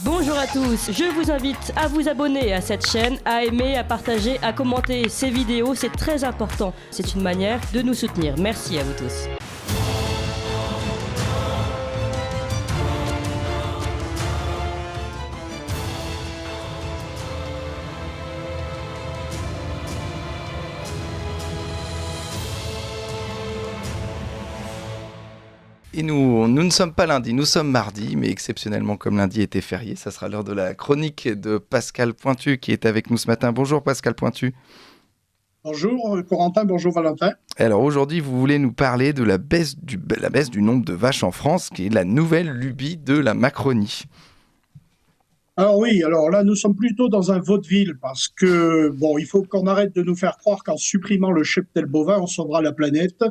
Bonjour à tous, je vous invite à vous abonner à cette chaîne, à aimer, à partager, à commenter ces vidéos, c'est très important. C'est une manière de nous soutenir. Merci à vous tous. Et nous ne sommes pas lundi, nous sommes mardi, mais exceptionnellement comme lundi était férié, ça sera l'heure de la chronique de Pascal Pointu qui est avec nous ce matin. Bonjour Pascal Pointu. Bonjour Corentin, bonjour Valentin. Alors aujourd'hui vous voulez nous parler de la baisse du nombre de vaches en France, qui est la nouvelle lubie de la Macronie. Alors oui, alors là nous sommes plutôt dans un vaudeville parce que il faut qu'on arrête de nous faire croire qu'en supprimant le cheptel bovin on sauvera la planète.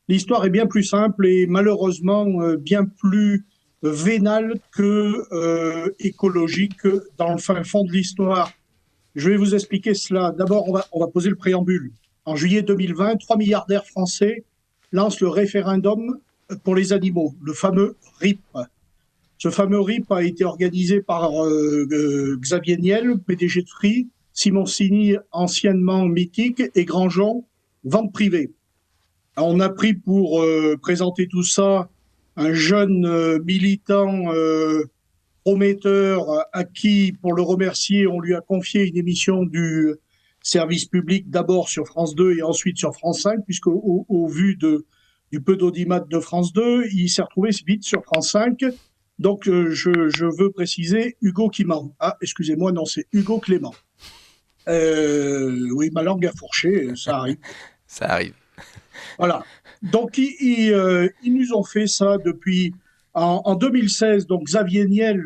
L'histoire est bien plus simple et malheureusement bien plus vénale que écologique dans le fin fond de l'histoire. Je vais vous expliquer cela. D'abord, on va poser le préambule. En juillet 2020, 3 milliardaires français lancent le référendum pour les animaux, le fameux RIP. Ce fameux RIP a été organisé par Xavier Niel, PDG de Free, Simoncini, anciennement Mythique, et Grandjean, vente privée. On a pris pour présenter tout ça un jeune militant prometteur à qui, pour le remercier, on lui a confié une émission du service public, d'abord sur France 2 et ensuite sur France 5, puisque au vu du peu d'audimat de France 2, il s'est retrouvé vite sur France 5. Donc, je veux préciser Hugo Clément. Ah, excusez-moi, non, c'est Hugo Clément. Oui, ma langue a fourché, ça arrive. Ça arrive. Voilà. Donc, ils nous ont fait ça depuis en 2016. Donc, Xavier Niel,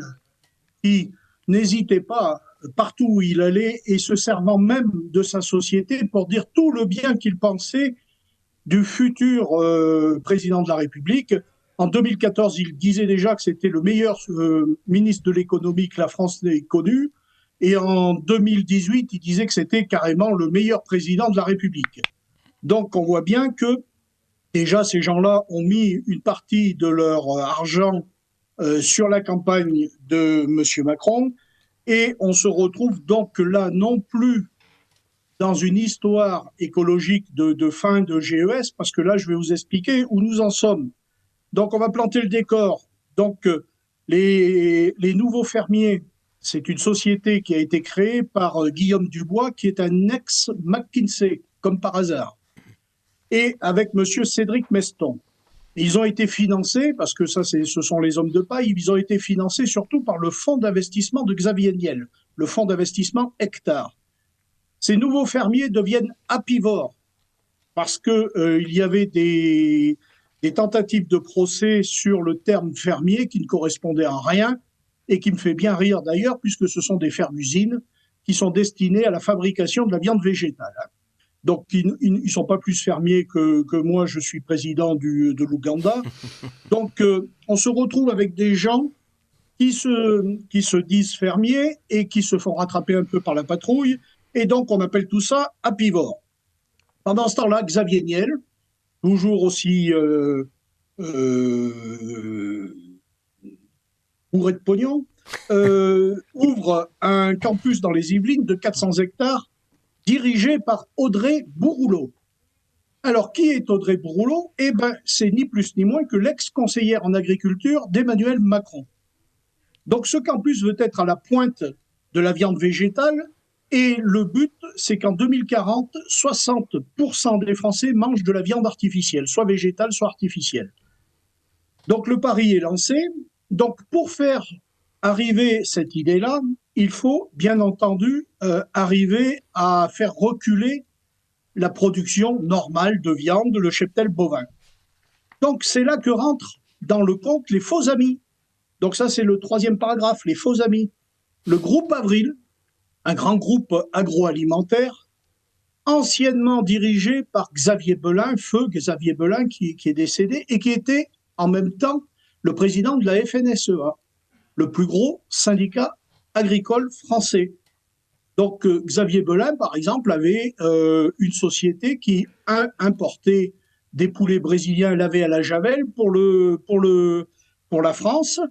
qui n'hésitait pas partout où il allait et se servant même de sa société pour dire tout le bien qu'il pensait du futur président de la République. En 2014, il disait déjà que c'était le meilleur ministre de l'économie que la France ait connu. Et en 2018, il disait que c'était carrément le meilleur président de la République. Donc, on voit bien que déjà, ces gens-là ont mis une partie de leur argent sur la campagne de M. Macron. Et on se retrouve donc là non plus dans une histoire écologique de fin de GES, parce que là, je vais vous expliquer où nous en sommes. Donc, on va planter le décor. Donc, les nouveaux fermiers, c'est une société qui a été créée par Guillaume Dubois, qui est un ex-McKinsey, comme par hasard, et avec M. Cédric Meston. Ils ont été financés, parce que ça, ce sont les hommes de paille, ils ont été financés surtout par le fonds d'investissement de Xavier Niel, le fonds d'investissement Hectare. Ces nouveaux fermiers deviennent apivores, parce qu'il y avait des tentatives de procès sur le terme fermier qui ne correspondait à rien, et qui me fait bien rire d'ailleurs, puisque ce sont des fermes-usines qui sont destinées à la fabrication de la viande végétale. Donc, ils ne sont pas plus fermiers que moi, je suis président de l'Ouganda. Donc, on se retrouve avec des gens qui se disent fermiers et qui se font rattraper un peu par la patrouille. Et donc, on appelle tout ça apivore. Pendant ce temps-là, Xavier Niel, toujours aussi bourré de pognon, ouvre un campus dans les Yvelines de 400 hectares dirigé par Audrey Bouroulot. Alors, qui est Audrey Bouroulot ? Eh bien, c'est ni plus ni moins que l'ex-conseillère en agriculture d'Emmanuel Macron. Donc, ce campus veut être à la pointe de la viande végétale et le but, c'est qu'en 2040, 60% des Français mangent de la viande artificielle, soit végétale, soit artificielle. Donc, le pari est lancé. Donc, pour faire arriver cette idée-là, il faut bien entendu arriver à faire reculer la production normale de viande, le cheptel bovin. Donc c'est là que rentrent dans le compte les faux amis. Donc ça c'est le troisième paragraphe, les faux amis. Le groupe Avril, un grand groupe agroalimentaire, anciennement dirigé par Xavier Belin, feu Xavier Belin qui est décédé et qui était en même temps le président de la FNSEA, le plus gros syndicat agricole français. Donc Xavier Belin, par exemple, avait une société qui importait des poulets brésiliens lavés à la javel pour la France,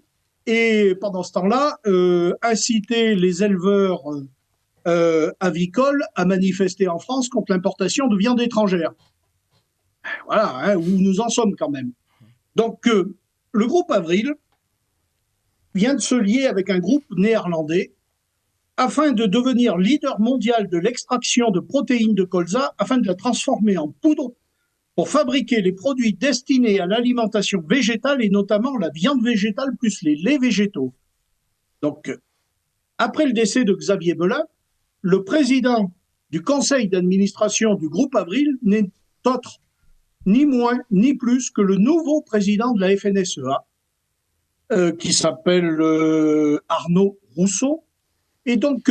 et pendant ce temps-là, inciter les éleveurs avicoles à manifester en France contre l'importation de viande étrangère. Voilà, hein, où nous en sommes quand même. Donc, le groupe Avril vient de se lier avec un groupe néerlandais afin de devenir leader mondial de l'extraction de protéines de colza, afin de la transformer en poudre pour fabriquer les produits destinés à l'alimentation végétale et notamment la viande végétale plus les laits végétaux. Donc, après le décès de Xavier Belin, le président du conseil d'administration du groupe Avril n'est autre, ni moins, ni plus que le nouveau président de la FNSEA, qui s'appelle Arnaud Rousseau. Et donc,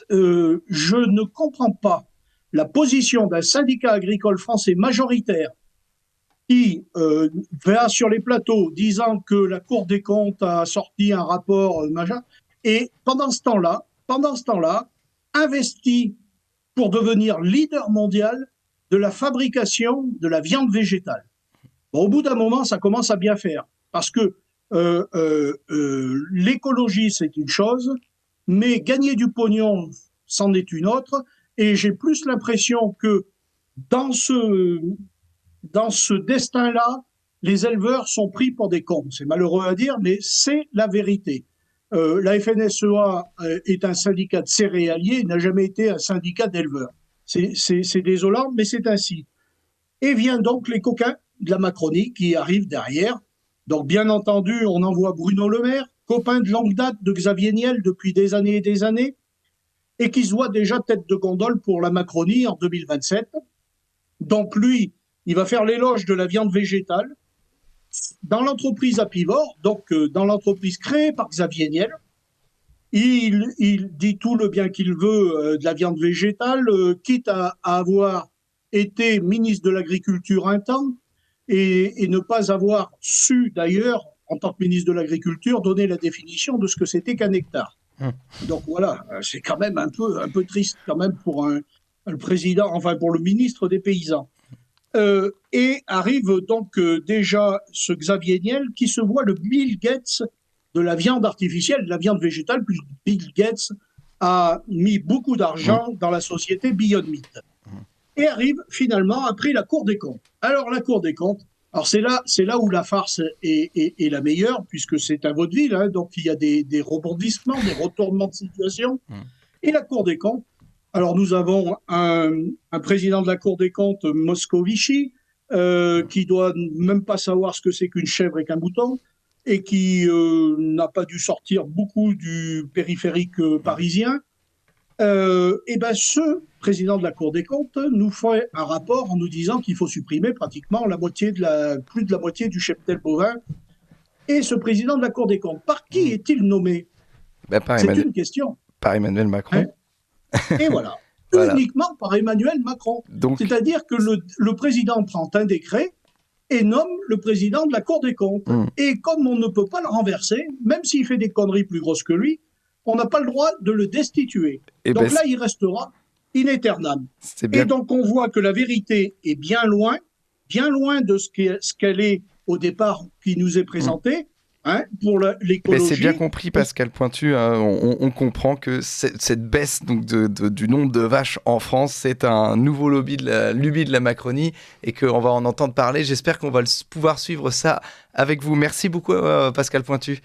je ne comprends pas la position d'un syndicat agricole français majoritaire qui va sur les plateaux disant que la Cour des comptes a sorti un rapport majeur, et pendant ce temps-là, investit pour devenir leader mondial de la fabrication de la viande végétale. Bon, au bout d'un moment, ça commence à bien faire, parce que l'écologie, c'est une chose, mais gagner du pognon, c'en est une autre, et j'ai plus l'impression que dans ce destin-là, les éleveurs sont pris pour des cons. C'est malheureux à dire, mais c'est la vérité. La FNSEA est un syndicat de céréaliers, n'a jamais été un syndicat d'éleveurs. C'est désolant, mais c'est ainsi. Et viennent donc les coquins de la Macronie qui arrivent derrière. Donc, bien entendu, on envoie Bruno Le Maire, copain de longue date de Xavier Niel depuis des années, et qui se voit déjà tête de gondole pour la Macronie en 2027. Donc, lui, il va faire l'éloge de la viande végétale dans l'entreprise Apivore, donc dans l'entreprise créée par Xavier Niel. Il dit tout le bien qu'il veut de la viande végétale, quitte à avoir été ministre de l'Agriculture un temps et ne pas avoir su d'ailleurs, en tant que ministre de l'Agriculture, donner la définition de ce que c'était qu'un hectare. Donc voilà, c'est quand même un peu triste quand même pour le président, enfin pour le ministre des Paysans. Et arrive donc déjà ce Xavier Niel qui se voit le Bill Gates de la viande artificielle, de la viande végétale, puis Bill Gates a mis beaucoup d'argent dans la société Beyond Meat. Et arrive finalement après la Cour des comptes. Alors la Cour des comptes, alors c'est là où la farce est la meilleure, puisque c'est un vaudeville, hein, donc il y a des rebondissements, des retournements de situation. Et la Cour des comptes, alors nous avons un président de la Cour des comptes, Moscovici, qui doit même pas savoir ce que c'est qu'une chèvre et qu'un mouton, et qui n'a pas dû sortir beaucoup du périphérique parisien. Et ben ce président de la Cour des comptes nous fait un rapport en nous disant qu'il faut supprimer pratiquement plus de la moitié du cheptel bovin. Et ce président de la Cour des comptes, par qui est-il nommé? C'est une question. Par Emmanuel Macron. Hein? Et voilà. Uniquement par Emmanuel Macron. Donc... C'est-à-dire que le président prend un décret et nomme le président de la Cour des comptes. Et comme on ne peut pas le renverser, même s'il fait des conneries plus grosses que lui, on n'a pas le droit de le destituer. Et donc là, il restera in aeternam. Et donc, on voit que la vérité est bien loin de ce qu'elle est au départ qui nous est présentée. Hein, pour l'écologie. C'est bien compris, Pascal Pointu. On comprend que cette baisse donc, du nombre de vaches en France, c'est un nouveau lubie de la Macronie et qu'on va en entendre parler. J'espère qu'on va pouvoir suivre ça avec vous. Merci beaucoup, Pascal Pointu.